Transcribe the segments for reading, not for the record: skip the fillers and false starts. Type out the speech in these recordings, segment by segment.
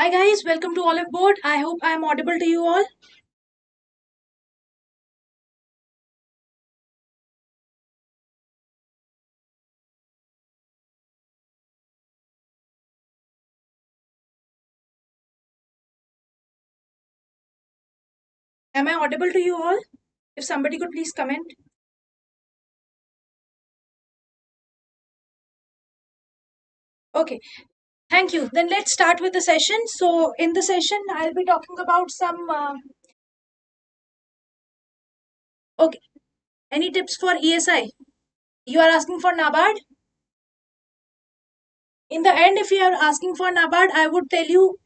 Hi guys, welcome to Oliveboard. I hope I am audible to you all. Am I audible to you all? If somebody could please comment. Okay, thank you. Then let's start with the session. So in the session, I'll be talking about some. Okay, any tips for ESI? You are asking for Nabard? In the end, if you are asking for Nabard, I would tell you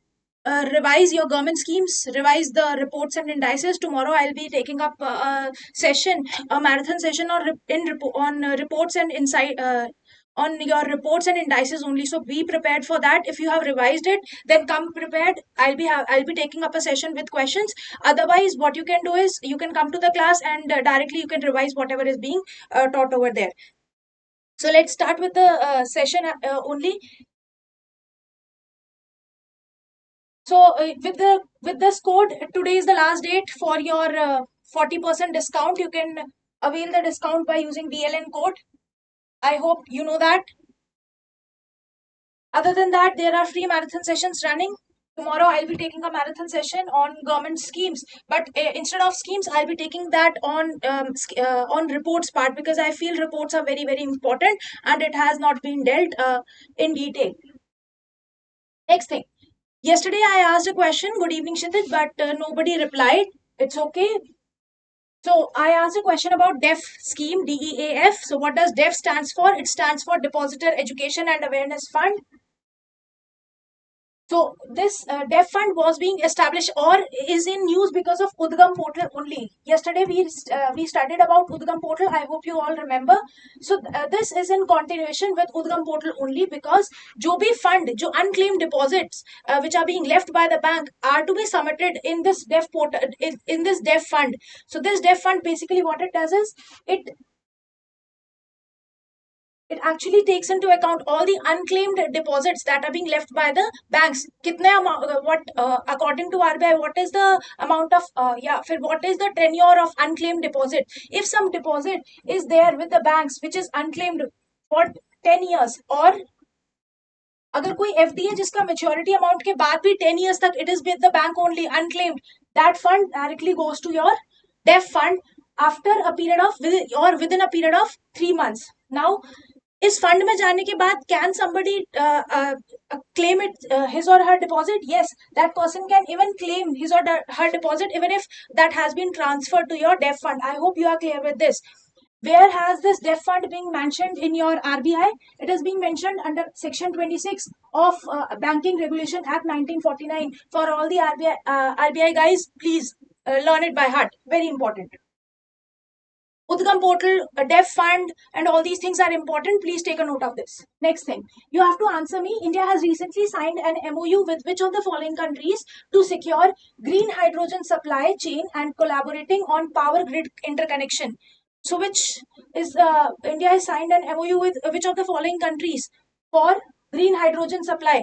revise your government schemes, revise the reports and indices. Tomorrow, I'll be taking up a session, a marathon session on reports and insight. On your reports and indices only, so be prepared for that. If you have revised it, then come prepared. I'll be taking up a session with questions. Otherwise, what you can do is you can come to the class and directly you can revise whatever is being taught over there. So let's start with the session only. So with this code, today is the last date for your 40% discount. You can avail the discount by using DLN code. I hope you know that. Other than that, there are free marathon sessions running. Tomorrow I'll be taking a marathon session on government schemes, but instead of schemes, I'll be taking that on reports part, because I feel reports are very important and it has not been dealt in detail. Next thing. Yesterday I asked a question, good evening Shintij, but nobody replied. It's okay. So I asked a question about DEF scheme, DEAF. So what does DEF stands for? It stands for Depositor Education and Awareness Fund. So this DEF fund was being established or is in news because of Udgam portal only. Yesterday we studied about Udgam portal. I hope you all remember. So this is in continuation with Udgam portal only, because जो भी fund, जो unclaimed deposits which are being left by the bank are to be submitted in this DEF portal, in this DEF fund. So this DEF fund, basically what it does is it actually takes into account all the unclaimed deposits that are being left by the banks. Kitne what according to RBI, what is the amount of what is the tenure of unclaimed deposit? If some deposit is there with the banks which is unclaimed for 10 years, or अगर कोई FD है जिसका maturity amount के बाद भी 10 years तक it is with the bank only unclaimed, that fund directly goes to your DEF fund after a period of within a period of 3 months. Now इस fund में जाने के बाद can somebody claim it his or her deposit? Yes, that person can even claim his or her deposit even if that has been transferred to your DEF fund. I hope you are clear with this. Where has this DEF fund being mentioned in your RBI? It is being mentioned under section 26 of Banking Regulation Act 1949. For all the RBI guys, please learn it by heart. Very important. Udgam portal, a DEF fund, and all these things are important. Please take a note of this. Next thing, you have to answer me. India has recently signed an MOU with which of the following countries to secure green hydrogen supply chain and collaborating on power grid interconnection? So, which is India has signed an MOU with which of the following countries for green hydrogen supply?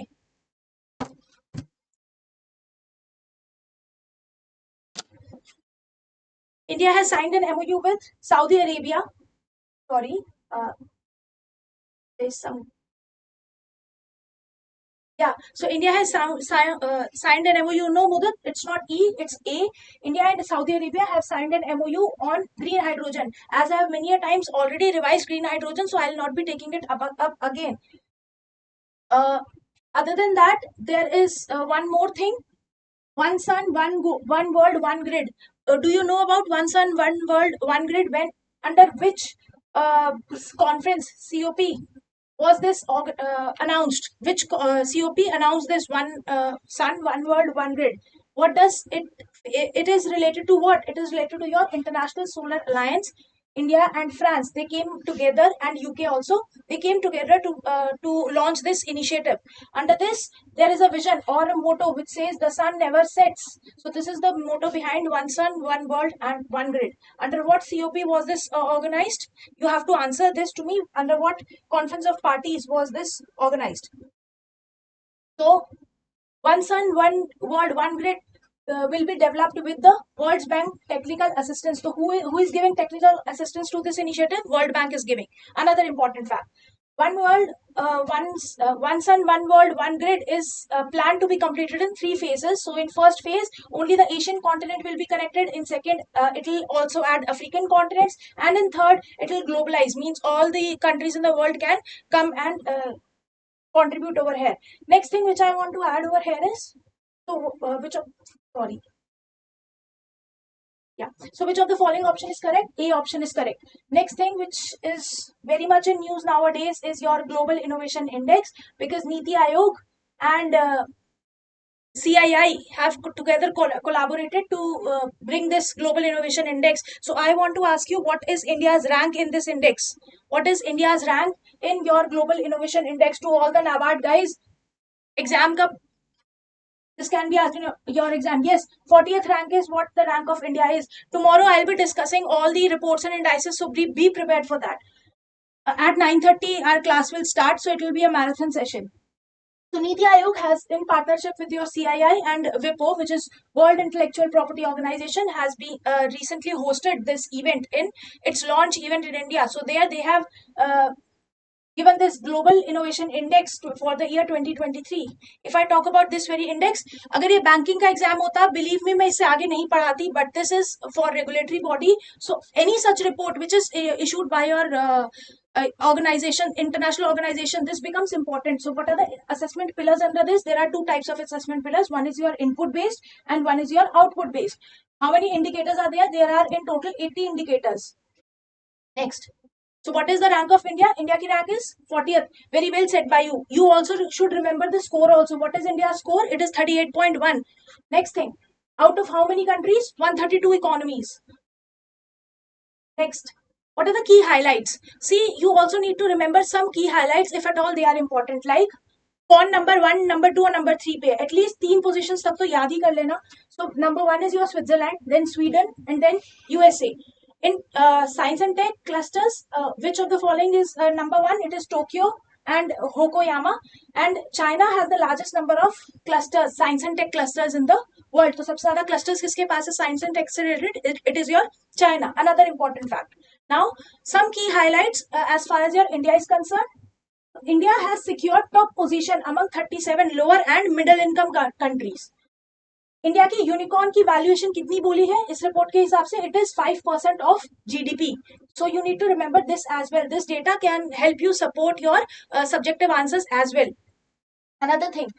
India has signed an MOU with Saudi Arabia. Sorry, there's some. Yeah, so India has signed an MOU. No, Mudat, it's not E, it's A. India and Saudi Arabia have signed an MOU on green hydrogen. As I have many a times already revised green hydrogen, so I'll not be taking it up again. Other than that, there is one more thing. One sun, one world, one grid. Do you know about one sun, one world, one grid? When under which conference COP was this announced? Which COP announced this one sun, one world, one grid? What does it? It is related to what? It is related to your International Solar Alliance. India and France, they came together, and UK also, they came together to launch this initiative. Under this, there is a vision or a motto which says the sun never sets. So this is the motto behind one sun, one world, and one grid. Under what COP was this organized? You have to answer this to me. Under what conference of parties was this organized? So One Sun, One World, One Grid will be developed with the World Bank technical assistance. So who is giving technical assistance to this initiative? World Bank is giving. Another important fact. One World, One Sun, One World, One Grid is planned to be completed in 3 phases. So in first phase, only the Asian continent will be connected. In second, it will also add African continents. And in third, it will globalize. Means all the countries in the world can come and contribute over here. Next thing which I want to add over here is, so which of, sorry, yeah, so which of the following option is correct? A option is correct. Next thing which is very much in news nowadays is your Global Innovation Index, because Niti Aayog and CII have together collaborated to bring this Global Innovation Index. So I want to ask you, what is India's rank in this index? What is India's rank in your Global Innovation Index? To all the Nabard guys, exam ka, this can be asked in your exam. Yes, 40th rank is what the rank of India is. Tomorrow I'll be discussing all the reports and indices, so be prepared for that. At 9:30 our class will start, so it will be a marathon session. So Niti Aayog has, in partnership with your CII and WIPO, which is World Intellectual Property Organization, has been recently hosted this event in its launch event in India. So there they have given this Global Innovation Index for the year 2023. If I talk about this very index, अगर ये banking का exam होता, believe me, मैं इससे आगे नहीं पढ़ाती, but this is for regulatory body. So any such report which is issued by your organization, international organization, this becomes important. So what are the assessment pillars under this? There are 2 types of assessment pillars. One is your input based and one is your output based. How many indicators are there? There are in total 80 indicators. Next. So what is the rank of India? India ki rank is 40th. Very well said by you. You also should remember the score also. What is India's score? It is 38.1. Next thing. Out of how many countries? 132 economies. Next. What are the key highlights? See, you also need to remember some key highlights if at all they are important. Like कौन number 1, number 2 और number 3 पे, at least 3 positions तब तो याद ही कर लेना. So number 1 is your Switzerland, then Sweden, and then USA. In science and tech clusters, which of the following is number 1? It is Tokyo and Hokoyama, and China has the largest number of clusters, science and tech clusters in the world. तो सबसे ज़्यादा clusters किसके पास है science and tech से related? It is your China. Another important fact. Now, some key highlights as far as your India is concerned. India has secured top position among 37 lower and middle income countries. India की unicorn की valuation कितनी बोली है इस report के हिसाब से? It is 5% of GDP. So you need to remember this as well. This data can help you support your subjective answers as well. Another thing,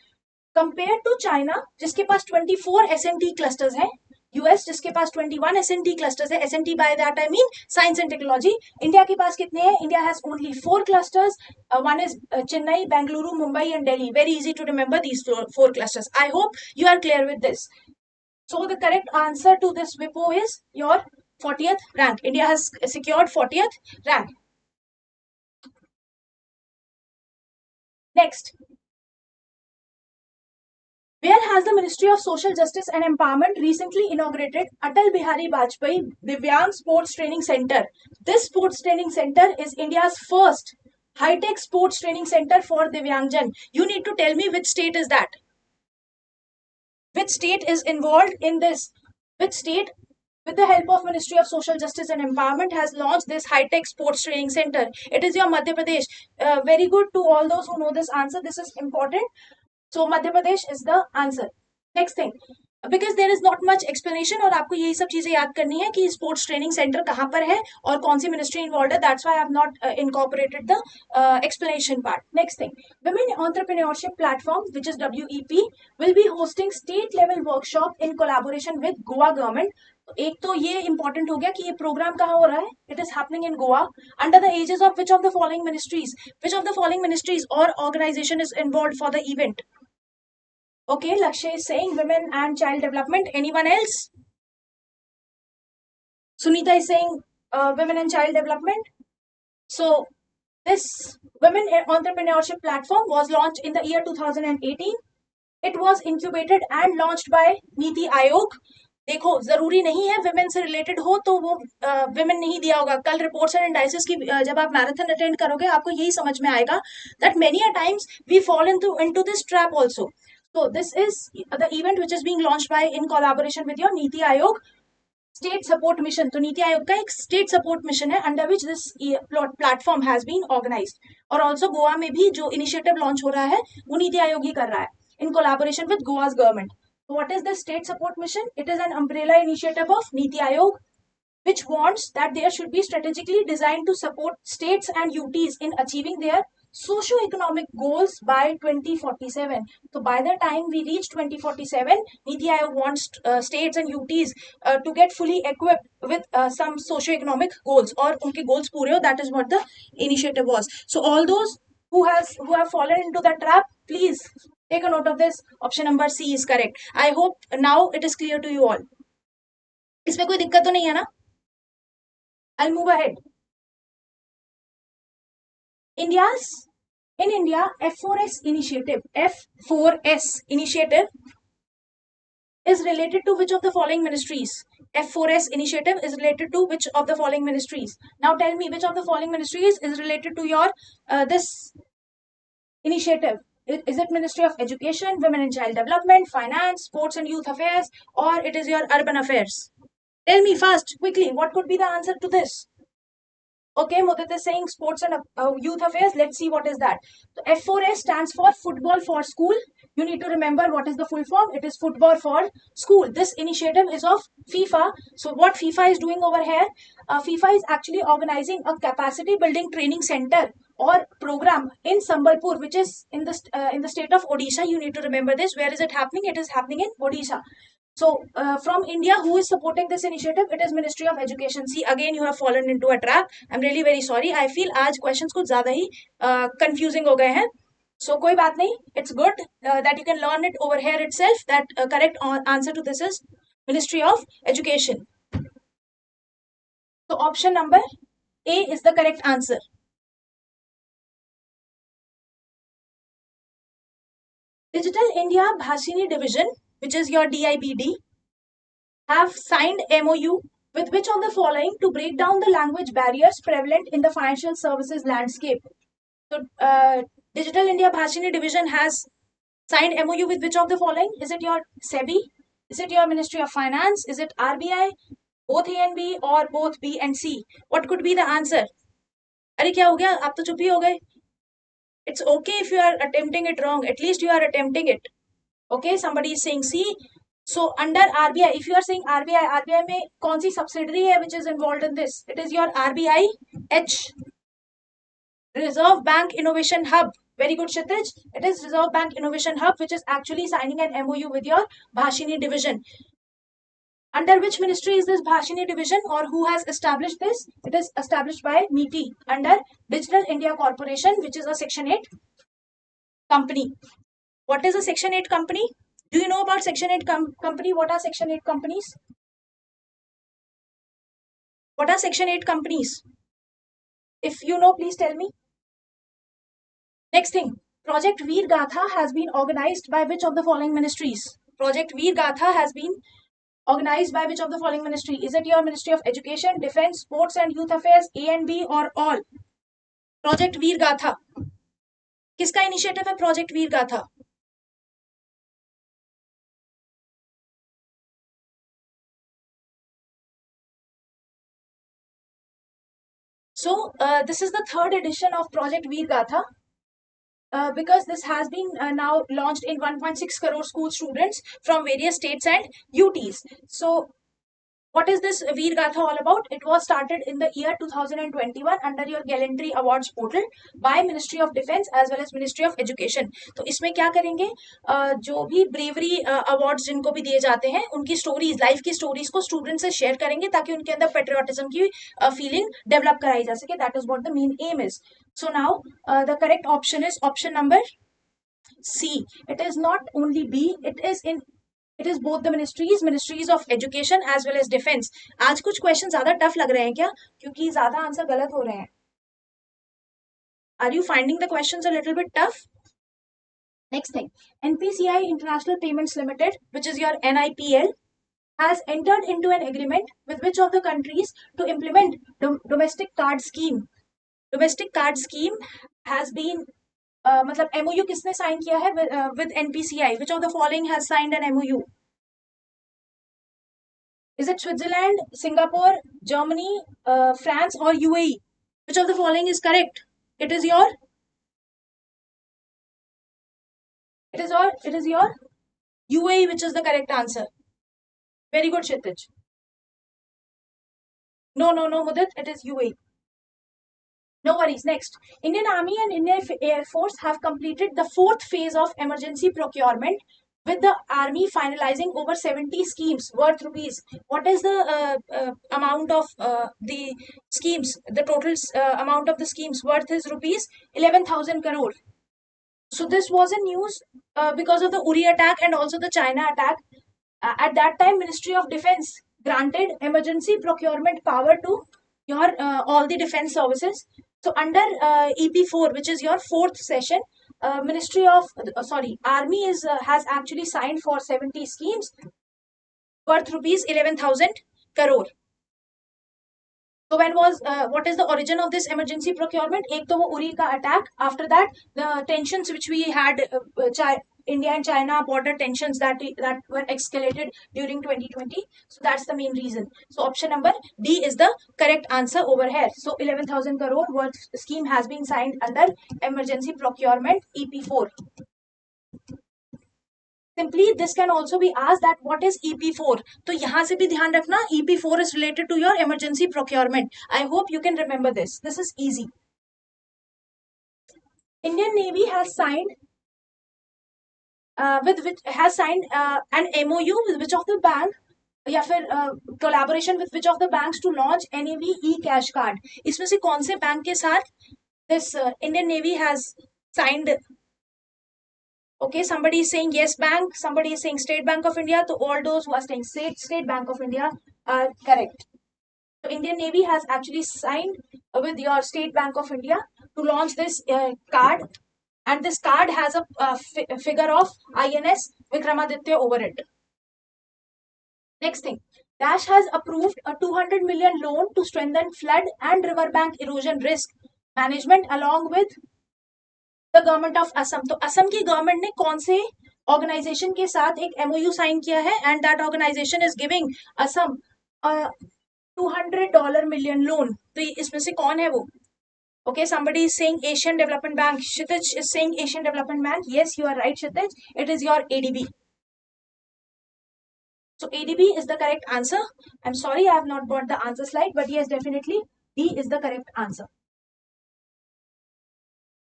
compare to China जिसके पास 24 एसएनटी क्लस्टर्स हैं, US जिसके पास 21 SNT clusters है, SNT by that I mean science and technology. India के पास कितने हैं? India has only 4 clusters. One is Chennai, Bengaluru, Mumbai and Delhi. Very easy to remember these 4 clusters. I hope you are clear with this. So the correct answer to this WIPO is your 40th rank. India has secured 40th rank. Next. Where has the Ministry of Social Justice and Empowerment recently inaugurated Atal Bihari Vajpayee Divyang Sports Training Center? This sports training center is India's first high-tech sports training center for Divyangjan. You need to tell me which state is that. Which state is involved in this? Which state, with the help of Ministry of Social Justice and Empowerment, has launched this high-tech sports training center? It is your Madhya Pradesh. Very good to all those who know this answer. This is important. So Madhya Pradesh is the answer. Next thing, because there is not much explanation और आपको यही सब चीजें याद करनी है कि sports training centre कहाँ पर है और कौन सी मिनिस्ट्री इन्वॉल्व है. That's why I have not incorporated the explanation part. Next thing, Women Entrepreneurship Platform, which is WEP, will be hosting state level workshop in collaboration with Goa government. एक तो ये important हो गया कि ये programme कहाँ हो रहा है. It is happening in Goa under the aegis of which of the following ministries. Which of the following ministries और organisation is involve for the event? Okay, Lakshay is saying women and child development. Anyone else? Sunita is saying women and child development. So this women entrepreneurship platform was launched in the year 2018. It was incubated and launched by Niti Aayog. देखो, जरूरी नहीं है women से related हो तो वो women नहीं दिया होगा. कल रिपोर्ट्स एंड इंडाइसेस की जब आप मैराथन अटेंड करोगे आपको यही समझ में आएगा that many a times we fall into this trap also. So this is the event which is being launched by in collaboration with your Niti Aayog state support mission. तो नीति आयोग का एक state support mission है under which this platform has been organised. और also Goa में भी जो initiative launch हो रहा है वो नीति आयोग ही कर रहा है in collaboration with Goa's government. What is the state support mission? It is an umbrella initiative of NITI Aayog which wants that there should be strategically designed to support states and UTs in achieving their socio-economic goals by 2047. So by the time we reach 2047, Niti Aayog wants states and UTs to get fully equipped with some socio-economic goals or unke goals pure ho. That is what the initiative was. So all those who have fallen into that trap, please take a note of this. Option number C is correct. I hope now it is clear to you all. इसमें कोई दिक्कत तो नहीं है ना? I'll move ahead. In India, F4S Initiative is related to which of the following ministries? F4S Initiative is related to which of the following ministries? Now tell me which of the following ministries is related to your this initiative. Is it Ministry of Education, Women and Child Development, Finance, Sports and Youth Affairs, or it is your Urban Affairs? Tell me fast, quickly, what could be the answer to this? Okay, Mudit is saying sports and youth affairs. Let's see what is that. So F4S stands for Football for School. You need to remember what is the full form. It is Football for School. This initiative is of FIFA. So what FIFA is doing over here? FIFA is actually organizing a capacity building training center or program in Sambalpur, which is in the state of Odisha. You need to remember this. Where is it happening? It is happening in Odisha. So from India, who is supporting this initiative? It is Ministry of Education. See, again you have fallen into a trap. I'm really very sorry. I feel आज questions कुछ ज़्यादा ही confusing हो गए हैं. So कोई बात नहीं. It's good that you can learn it over here itself. That correct answer to this is Ministry of Education. So option number A is the correct answer. Digital India Bhashini Division, which is your DIBD, have signed MOU with which of the following to break down the language barriers prevalent in the financial services landscape? So, Digital India Bhashini Division has signed MOU with which of the following? Is it your SEBI? Is it your Ministry of Finance? Is it RBI? Both A and B or both B and C? What could be the answer? अरे क्या हो गया? आप तो चुप ही हो गए. It's okay if you are attempting it wrong. At least you are attempting it. Okay, somebody is saying C. So under RBI, if you are saying RBI में कौन सी subsidiary है which is involved in this? It is your RBI H, Reserve Bank Innovation Hub. Very good, Kshitij. It is Reserve Bank Innovation Hub which is actually signing an MOU with your Bhashini division. Under which ministry is this Bhashini division or who has established this? It is established by NITI under Digital India Corporation, which is a Section 8 company. What is a Section 8 company? Do you know about Section 8 company? What are Section 8 companies? What are Section 8 companies? If you know, please tell me. Next thing, Project Veer Gatha has been organized by which of the following ministries? Project Veer Gatha has been organized by which of the following ministry? Is it your Ministry of Education, Defense, Sports and Youth Affairs, A and B or all? Project Veer Gatha. किसका initiative है Project Veer Gatha? So this is the third edition of Project Veer Gatha. Because this has been now launched in 1.6 crore school students from various states and UTs. So what is this Veer Gatha all about? It was started in the year 2021 under your Gallantry Awards portal by Ministry of Defense as well as Ministry of Education. तो इसमें क्या करेंगे? जो भी bravery awards जिनको भी दिए जाते हैं उनकी stories, life की stories को students से share करेंगे ताकि उनके अंदर patriotism की feeling develop कराई जा सके. That is what the main aim is. So now the correct option is option number C. It is not only B, it is both the ministries of education as well as defense. आज कुछ question ज्यादा tough लग रहे हैं क्या? क्योंकि ज्यादा answer गलत हो रहे हैं. Are you finding the questions a little bit tough? Next thing, NPCI International Payments Limited, which is your NIPL, has entered into an agreement with which of the countries to implement domestic card scheme. Domestic card scheme has been मतलब MOU किसने sign किया है with NPCI? Which of the following has signed an MOU? Is it Switzerland, Singapore, Germany, France, or UAE? Which of the following is correct? It is your UAE, which is the correct answer. Very good, Kshitij. No, Mudit, it is UAE. No worries. Next, Indian Army and Indian Air Force have completed the fourth phase of emergency procurement, with the Army finalizing over 70 schemes worth rupees. What is the amount of the schemes? The total amount of the schemes worth is rupees 11,000 crore. So this was a news because of the Uri attack and also the China attack. At that time, Ministry of Defense granted emergency procurement power to your all the defense services. So under EP4, which is your fourth session, Army is has actually signed for 70 schemes worth rupees 11,000 crore. So when was what is the origin of this emergency procurement? एक तो वो उरी का attack. After that, the tensions which we had, India and China border tensions that were escalated during 2020. So that's the main reason. So option number D is the correct answer over here. So 11,000 crore worth scheme has been signed under emergency procurement EP4. Simply this can also be asked that what is EP4. तो यहाँ से भी ध्यान रखना, EP4 is related to your emergency procurement. I hope you can remember this. This is easy. Indian Navy has signed an MOU with which of the bank या फिर collaboration with which of the banks to launch NAV e-cash card. इसमें से कौन से bank के साथ this Indian Navy has signed? Okay, somebody is saying Yes Bank, somebody is saying State Bank of India. So all those who are saying State Bank of India are correct. So Indian Navy has actually signed with your State Bank of India to launch this card, and this card has a figure of INS Vikramaditya over it. Next thing, Dash has approved a 200 million loan to strengthen flood and riverbank erosion risk management along with the government of Assam. तो असम की government ने कौन से organisation के साथ एक MOU sign किया है? And that organisation is giving Assam $200 million loan. तो इसमें से कौन है वो? Okay, somebody is saying Asian Development Bank. Kshitij is saying Asian Development Bank. Yes, you are right, Kshitij. It is your ADB. So ADB is the correct answer. I'm sorry I have not brought the answer slide, but yes, definitely D is the correct answer.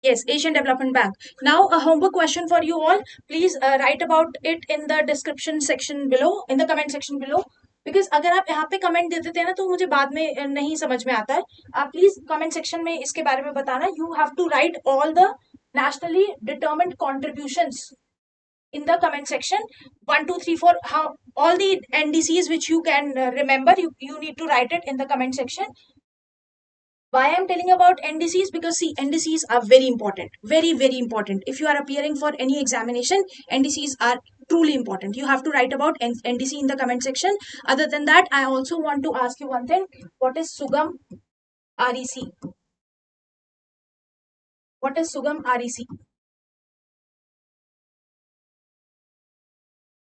Yes, Asian Development Bank. Now a homework question for you all. Please write about it in the description section below, in the comment section below. Because अगर आप यहाँ पे comment दे देते हैं ना तो मुझे बाद में नहीं समझ में आता है. आप प्लीज कमेंट सेक्शन में इसके बारे में बताना. You have to write all the nationally determined contributions in the comment section. 1, 2, 3, 4. How all the NDCs which you can remember, you need to write it in the comment section. Why I'm telling about NDCs? Because see, NDCs are very important, very, very important. If you are appearing for any examination, NDCs are truly important. You have to write about NDC in the comment section. Other than that, I also want to ask you one thing. What is Sugam REC? What is Sugam REC?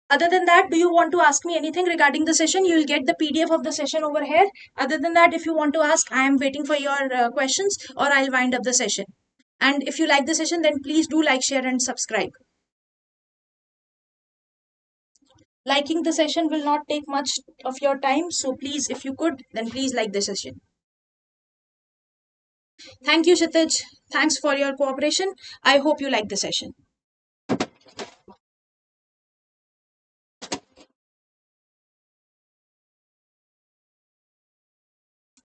Other than that, do you want to ask me anything regarding the session? You will get the PDF of the session over here. Other than that, if you want to ask, I am waiting for your questions, or I'll wind up the session. And if you like the session, then please do like, share and subscribe. Liking the session will not take much of your time. So please, if you could, then please like the session. Thank you, Kshitij. Thanks for your cooperation. I hope you like the session.